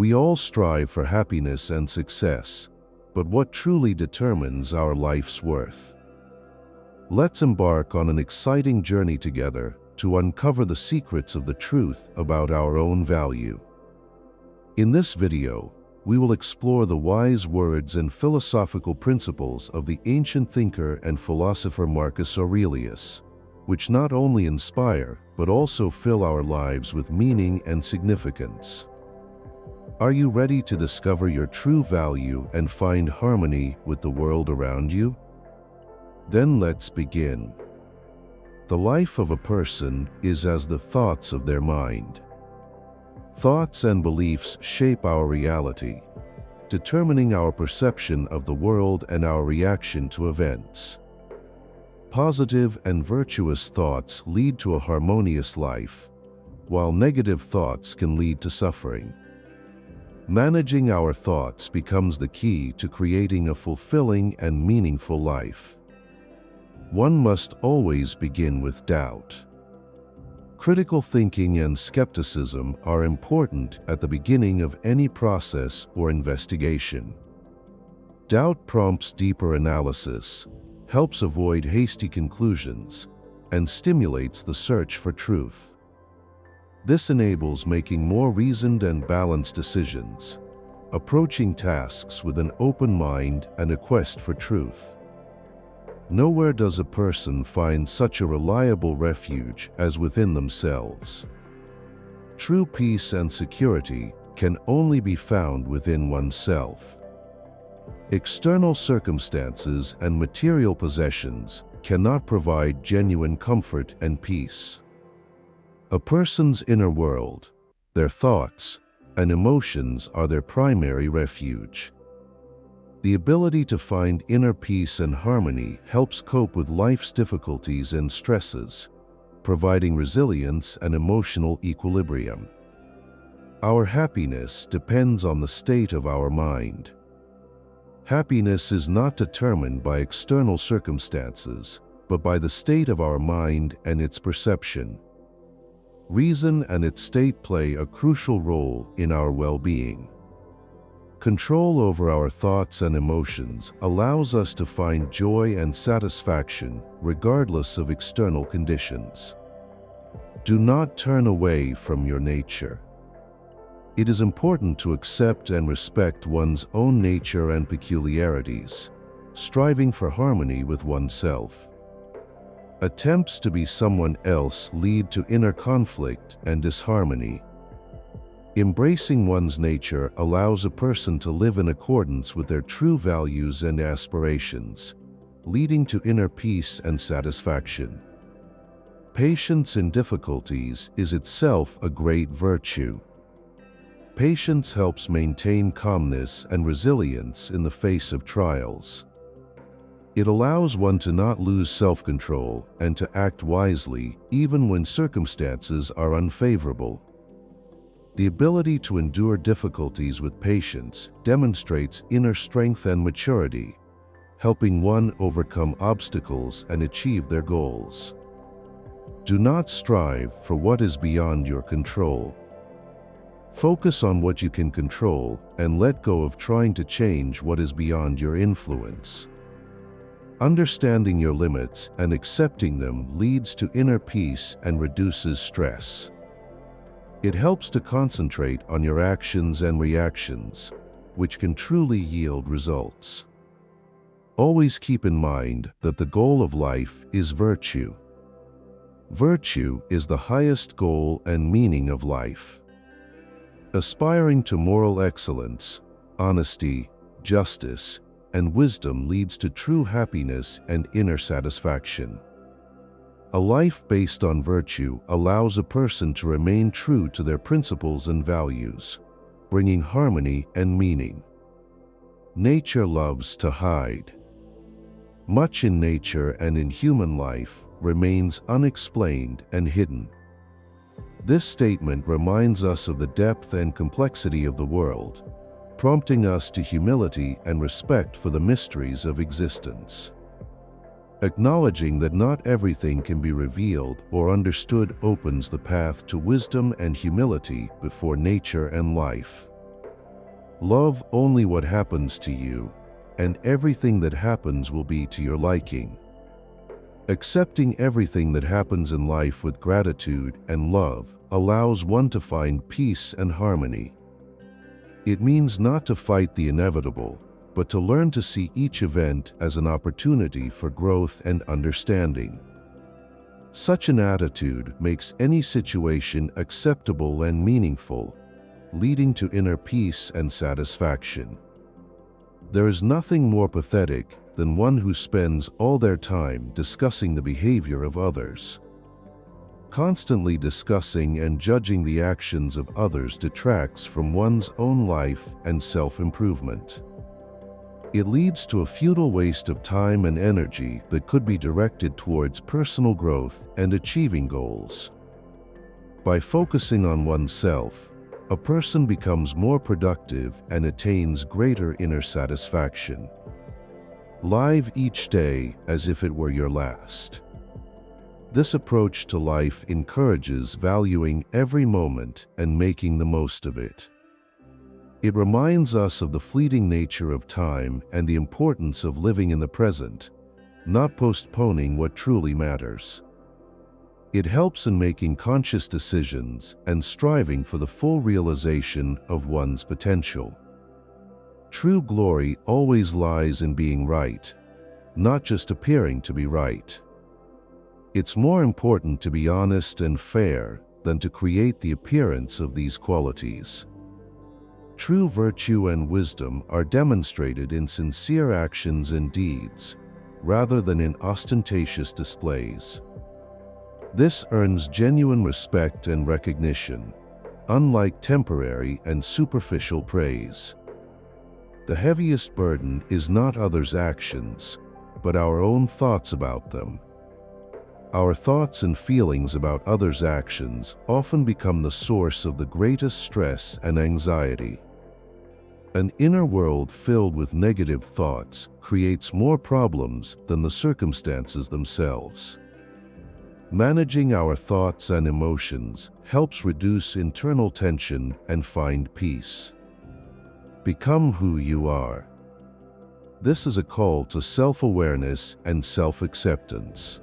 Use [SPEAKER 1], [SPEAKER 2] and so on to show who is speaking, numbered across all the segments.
[SPEAKER 1] We all strive for happiness and success, but what truly determines our life's worth? Let's embark on an exciting journey together to uncover the secrets of the truth about our own value. In this video, we will explore the wise words and philosophical principles of the ancient thinker and philosopher Marcus Aurelius, which not only inspire but also fill our lives with meaning and significance. Are you ready to discover your true value and find harmony with the world around you? Then let's begin. The life of a person is as the thoughts of their mind. Thoughts and beliefs shape our reality, determining our perception of the world and our reaction to events. Positive and virtuous thoughts lead to a harmonious life, while negative thoughts can lead to suffering. Managing our thoughts becomes the key to creating a fulfilling and meaningful life. One must always begin with doubt. Critical thinking and skepticism are important at the beginning of any process or investigation. Doubt prompts deeper analysis, helps avoid hasty conclusions, and stimulates the search for truth. This enables making more reasoned and balanced decisions, approaching tasks with an open mind and a quest for truth. Nowhere does a person find such a reliable refuge as within themselves. True peace and security can only be found within oneself. External circumstances and material possessions cannot provide genuine comfort and peace. A person's inner world, their thoughts, and emotions are their primary refuge. The ability to find inner peace and harmony helps cope with life's difficulties and stresses, providing resilience and emotional equilibrium. Our happiness depends on the state of our mind. Happiness is not determined by external circumstances, but by the state of our mind and its perception. Reason and its state play a crucial role in our well-being. Control over our thoughts and emotions allows us to find joy and satisfaction regardless of external conditions. Do not turn away from your nature. It is important to accept and respect one's own nature and peculiarities, striving for harmony with oneself. Attempts to be someone else lead to inner conflict and disharmony. Embracing one's nature allows a person to live in accordance with their true values and aspirations, leading to inner peace and satisfaction. Patience in difficulties is itself a great virtue. Patience helps maintain calmness and resilience in the face of trials. It allows one to not lose self-control and to act wisely even when circumstances are unfavorable. The ability to endure difficulties with patience demonstrates inner strength and maturity, helping one overcome obstacles and achieve their goals. Do not strive for what is beyond your control. Focus on what you can control and let go of trying to change what is beyond your influence. Understanding your limits and accepting them leads to inner peace and reduces stress. It helps to concentrate on your actions and reactions, which can truly yield results. Always keep in mind that the goal of life is virtue. Virtue is the highest goal and meaning of life. Aspiring to moral excellence, honesty, justice, and wisdom leads to true happiness and inner satisfaction. A life based on virtue allows a person to remain true to their principles and values, bringing harmony and meaning. Nature loves to hide. Much in nature and in human life remains unexplained and hidden. This statement reminds us of the depth and complexity of the world, prompting us to humility and respect for the mysteries of existence. Acknowledging that not everything can be revealed or understood opens the path to wisdom and humility before nature and life. Love only what happens to you, and everything that happens will be to your liking. Accepting everything that happens in life with gratitude and love allows one to find peace and harmony. It means not to fight the inevitable, but to learn to see each event as an opportunity for growth and understanding. Such an attitude makes any situation acceptable and meaningful, leading to inner peace and satisfaction. There is nothing more pathetic than one who spends all their time discussing the behavior of others. Constantly discussing and judging the actions of others detracts from one's own life and self-improvement. It leads to a futile waste of time and energy that could be directed towards personal growth and achieving goals. By focusing on oneself, a person becomes more productive and attains greater inner satisfaction. Live each day as if it were your last. This approach to life encourages valuing every moment and making the most of it. It reminds us of the fleeting nature of time and the importance of living in the present, not postponing what truly matters. It helps in making conscious decisions and striving for the full realization of one's potential. True glory always lies in being right, not just appearing to be right. It's more important to be honest and fair than to create the appearance of these qualities. True virtue and wisdom are demonstrated in sincere actions and deeds, rather than in ostentatious displays. This earns genuine respect and recognition, unlike temporary and superficial praise. The heaviest burden is not others' actions, but our own thoughts about them. Our thoughts and feelings about others' actions often become the source of the greatest stress and anxiety. An inner world filled with negative thoughts creates more problems than the circumstances themselves. Managing our thoughts and emotions helps reduce internal tension and find peace. Become who you are. This is a call to self-awareness and self-acceptance.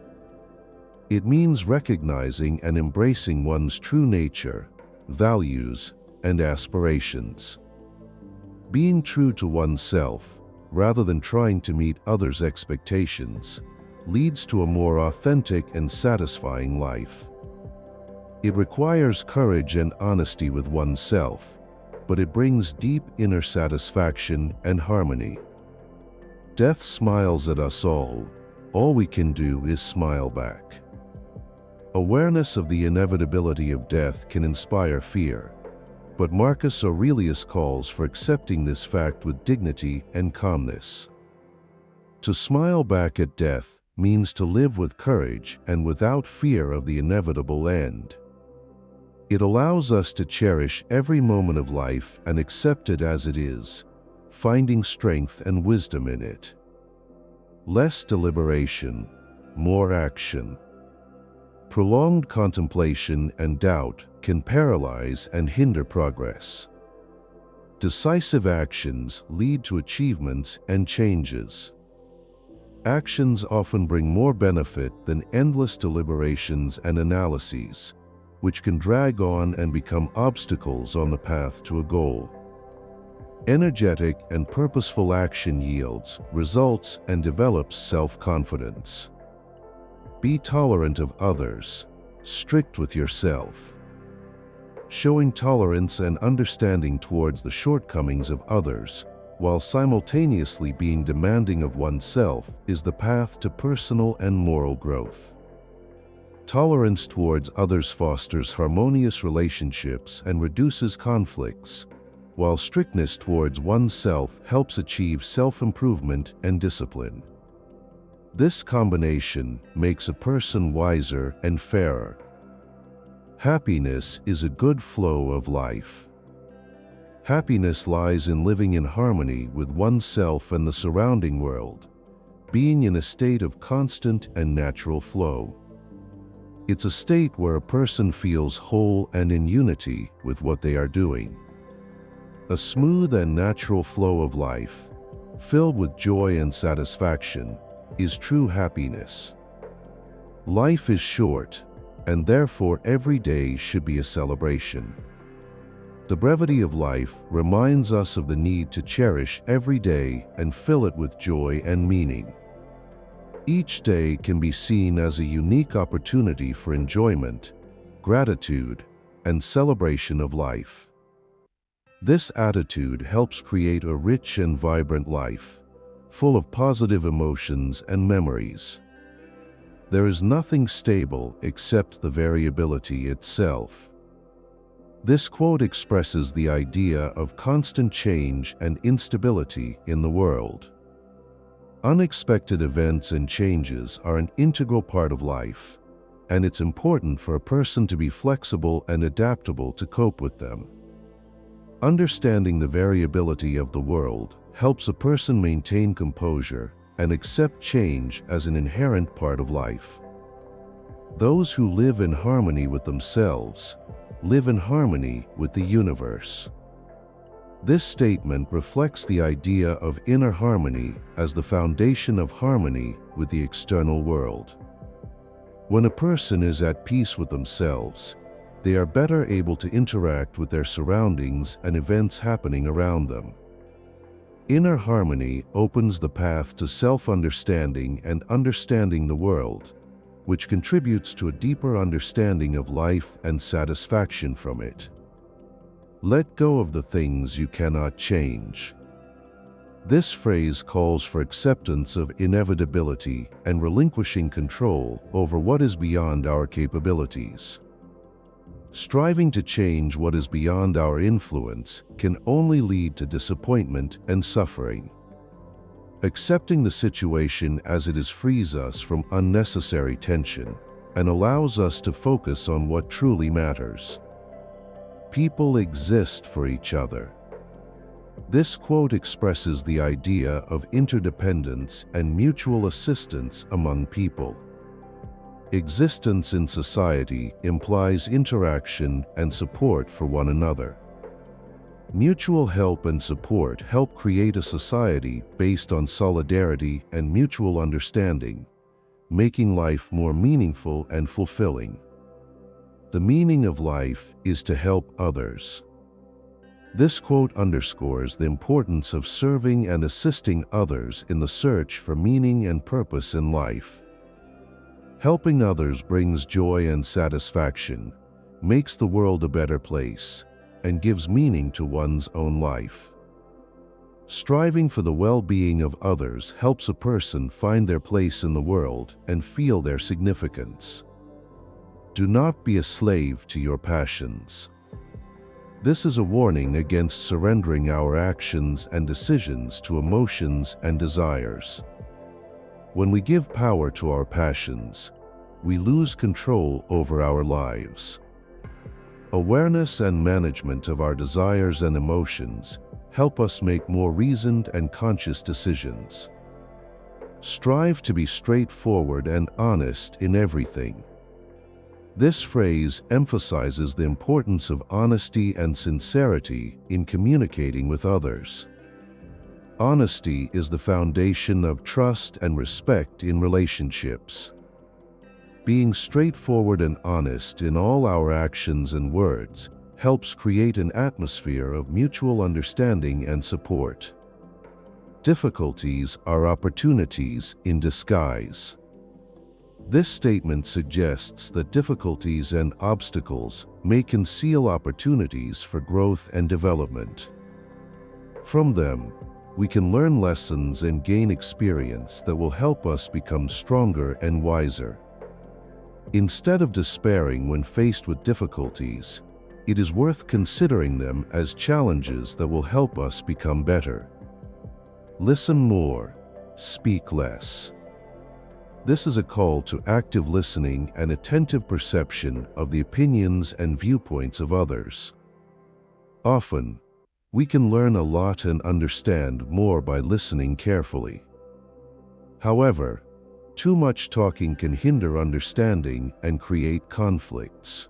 [SPEAKER 1] It means recognizing and embracing one's true nature, values, and aspirations. Being true to oneself, rather than trying to meet others' expectations, leads to a more authentic and satisfying life. It requires courage and honesty with oneself, but it brings deep inner satisfaction and harmony. Death smiles at us all. All we can do is smile back. Awareness of the inevitability of death can inspire fear, but Marcus Aurelius calls for accepting this fact with dignity and calmness. To smile back at death means to live with courage and without fear of the inevitable end. It allows us to cherish every moment of life and accept it as it is, finding strength and wisdom in it. Less deliberation, more action. Prolonged contemplation and doubt can paralyze and hinder progress. Decisive actions lead to achievements and changes. Actions often bring more benefit than endless deliberations and analyses, which can drag on and become obstacles on the path to a goal. Energetic and purposeful action yields results and develops self-confidence. Be tolerant of others, strict with yourself. Showing tolerance and understanding towards the shortcomings of others, while simultaneously being demanding of oneself, is the path to personal and moral growth. Tolerance towards others fosters harmonious relationships and reduces conflicts, while strictness towards oneself helps achieve self-improvement and discipline. This combination makes a person wiser and fairer. Happiness is a good flow of life. Happiness lies in living in harmony with oneself and the surrounding world, being in a state of constant and natural flow. It's a state where a person feels whole and in unity with what they are doing. A smooth and natural flow of life, filled with joy and satisfaction, is true happiness. Life is short, and therefore every day should be a celebration. The brevity of life reminds us of the need to cherish every day and fill it with joy and meaning. Each day can be seen as a unique opportunity for enjoyment, gratitude, and celebration of life. This attitude helps create a rich and vibrant life, full of positive emotions and memories. There is nothing stable except the variability itself. This quote expresses the idea of constant change and instability in the world. Unexpected events and changes are an integral part of life, and it's important for a person to be flexible and adaptable to cope with them. Understanding the variability of the world helps a person maintain composure and accept change as an inherent part of life. Those who live in harmony with themselves live in harmony with the universe. This statement reflects the idea of inner harmony as the foundation of harmony with the external world. When a person is at peace with themselves, they are better able to interact with their surroundings and events happening around them. Inner harmony opens the path to self-understanding and understanding the world, which contributes to a deeper understanding of life and satisfaction from it. Let go of the things you cannot change. This phrase calls for acceptance of inevitability and relinquishing control over what is beyond our capabilities. Striving to change what is beyond our influence can only lead to disappointment and suffering. Accepting the situation as it is frees us from unnecessary tension and allows us to focus on what truly matters. People exist for each other. This quote expresses the idea of interdependence and mutual assistance among people. Existence in society implies interaction and support for one another. Mutual help and support help create a society based on solidarity and mutual understanding, making life more meaningful and fulfilling. The meaning of life is to help others. This quote underscores the importance of serving and assisting others in the search for meaning and purpose in life. Helping others brings joy and satisfaction, makes the world a better place, and gives meaning to one's own life. Striving for the well-being of others helps a person find their place in the world and feel their significance. Do not be a slave to your passions. This is a warning against surrendering our actions and decisions to emotions and desires. When we give power to our passions, we lose control over our lives. Awareness and management of our desires and emotions help us make more reasoned and conscious decisions. Strive to be straightforward and honest in everything. This phrase emphasizes the importance of honesty and sincerity in communicating with others. Honesty is the foundation of trust and respect in relationships. Being straightforward and honest in all our actions and words helps create an atmosphere of mutual understanding and support. Difficulties are opportunities in disguise. This statement suggests that difficulties and obstacles may conceal opportunities for growth and development. From them, we can learn lessons and gain experience that will help us become stronger and wiser. Instead of despairing when faced with difficulties, it is worth considering them as challenges that will help us become better. Listen more, speak less. This is a call to active listening and attentive perception of the opinions and viewpoints of others. Often, we can learn a lot and understand more by listening carefully. However, too much talking can hinder understanding and create conflicts.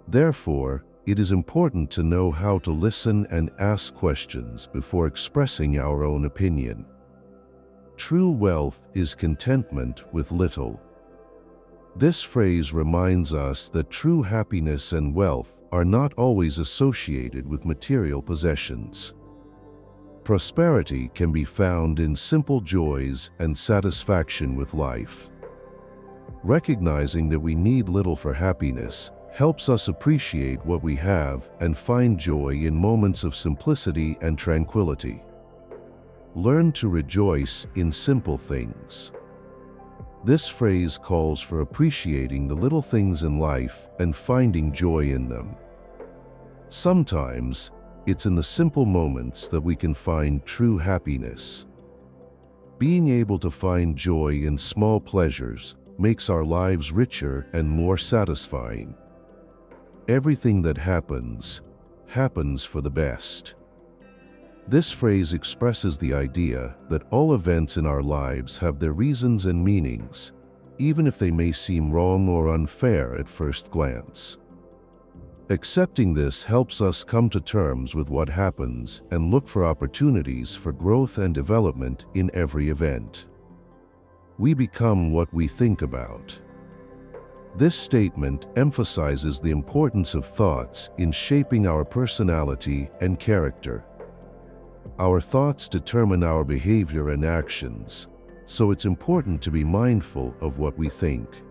[SPEAKER 1] Therefore, it is important to know how to listen and ask questions before expressing our own opinion. True wealth is contentment with little. This phrase reminds us that true happiness and wealth are not always associated with material possessions. Prosperity can be found in simple joys and satisfaction with life. Recognizing that we need little for happiness helps us appreciate what we have and find joy in moments of simplicity and tranquility. Learn to rejoice in simple things. This phrase calls for appreciating the little things in life and finding joy in them. Sometimes, it's in the simple moments that we can find true happiness. Being able to find joy in small pleasures makes our lives richer and more satisfying. Everything that happens for the best. This phrase expresses the idea that all events in our lives have their reasons and meanings, even if they may seem wrong or unfair at first glance. Accepting this helps us come to terms with what happens and look for opportunities for growth and development in every event. We become what we think about. This statement emphasizes the importance of thoughts in shaping our personality and character. Our thoughts determine our behavior and actions, so it's important to be mindful of what we think.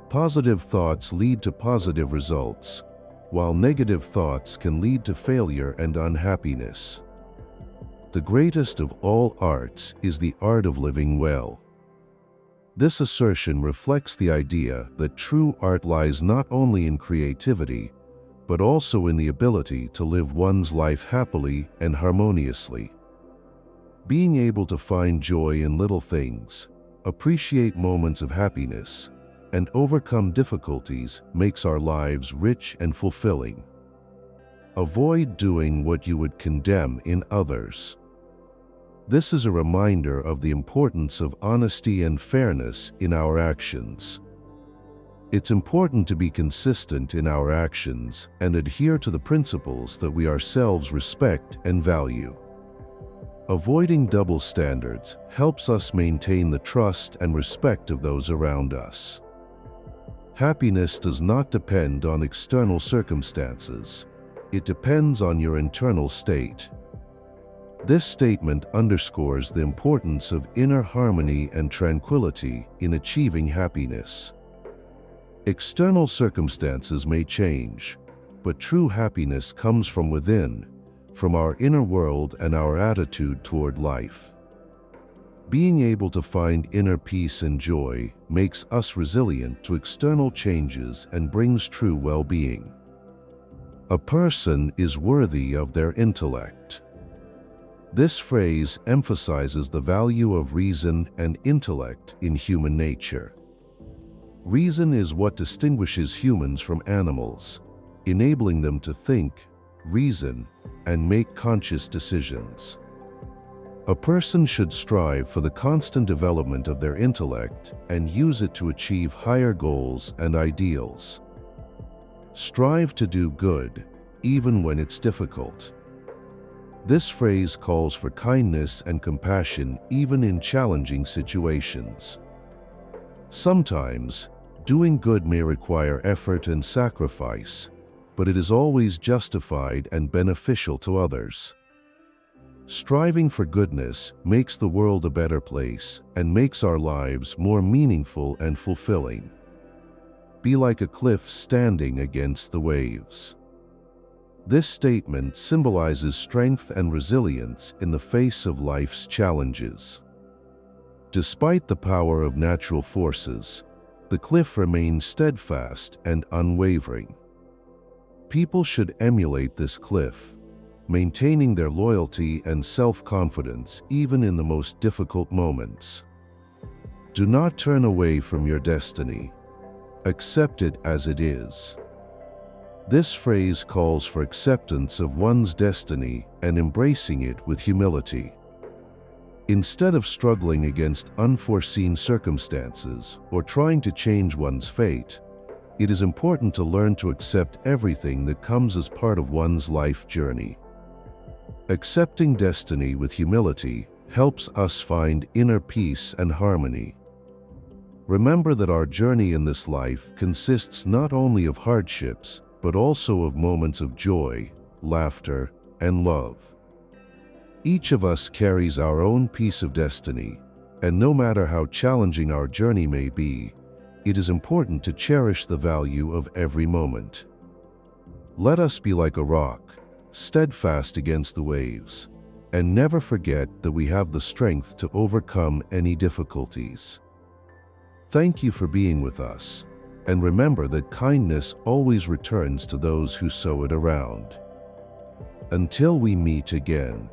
[SPEAKER 1] Positive thoughts lead to positive results, while negative thoughts can lead to failure and unhappiness. The greatest of all arts is the art of living well. This assertion reflects the idea that true art lies not only in creativity, but also in the ability to live one's life happily and harmoniously. Being able to find joy in little things, appreciate moments of happiness, and overcome difficulties makes our lives rich and fulfilling. Avoid doing what you would condemn in others. This is a reminder of the importance of honesty and fairness in our actions. It's important to be consistent in our actions and adhere to the principles that we ourselves respect and value. Avoiding double standards helps us maintain the trust and respect of those around us. Happiness does not depend on external circumstances. It depends on your internal state. This statement underscores the importance of inner harmony and tranquility in achieving happiness. External circumstances may change, but true happiness comes from within, from our inner world and our attitude toward life. Being able to find inner peace and joy makes us resilient to external changes and brings true well-being. A person is worthy of their intellect. This phrase emphasizes the value of reason and intellect in human nature. Reason is what distinguishes humans from animals, enabling them to think, reason, and make conscious decisions. A person should strive for the constant development of their intellect and use it to achieve higher goals and ideals. Strive to do good, even when it's difficult. This phrase calls for kindness and compassion even in challenging situations. Sometimes, doing good may require effort and sacrifice, but it is always justified and beneficial to others. Striving for goodness makes the world a better place and makes our lives more meaningful and fulfilling. Be like a cliff standing against the waves. This statement symbolizes strength and resilience in the face of life's challenges. Despite the power of natural forces, the cliff remains steadfast and unwavering. People should emulate this cliff, maintaining their loyalty and self-confidence even in the most difficult moments. Do not turn away from your destiny. Accept it as it is. This phrase calls for acceptance of one's destiny and embracing it with humility. Instead of struggling against unforeseen circumstances or trying to change one's fate, it is important to learn to accept everything that comes as part of one's life journey. Accepting destiny with humility helps us find inner peace and harmony. Remember that our journey in this life consists not only of hardships, but also of moments of joy, laughter, and love. Each of us carries our own piece of destiny, and no matter how challenging our journey may be, it is important to cherish the value of every moment. Let us be like a rock, steadfast against the waves, and never forget that we have the strength to overcome any difficulties. Thank you for being with us, and remember that kindness always returns to those who sow it around. Until we meet again.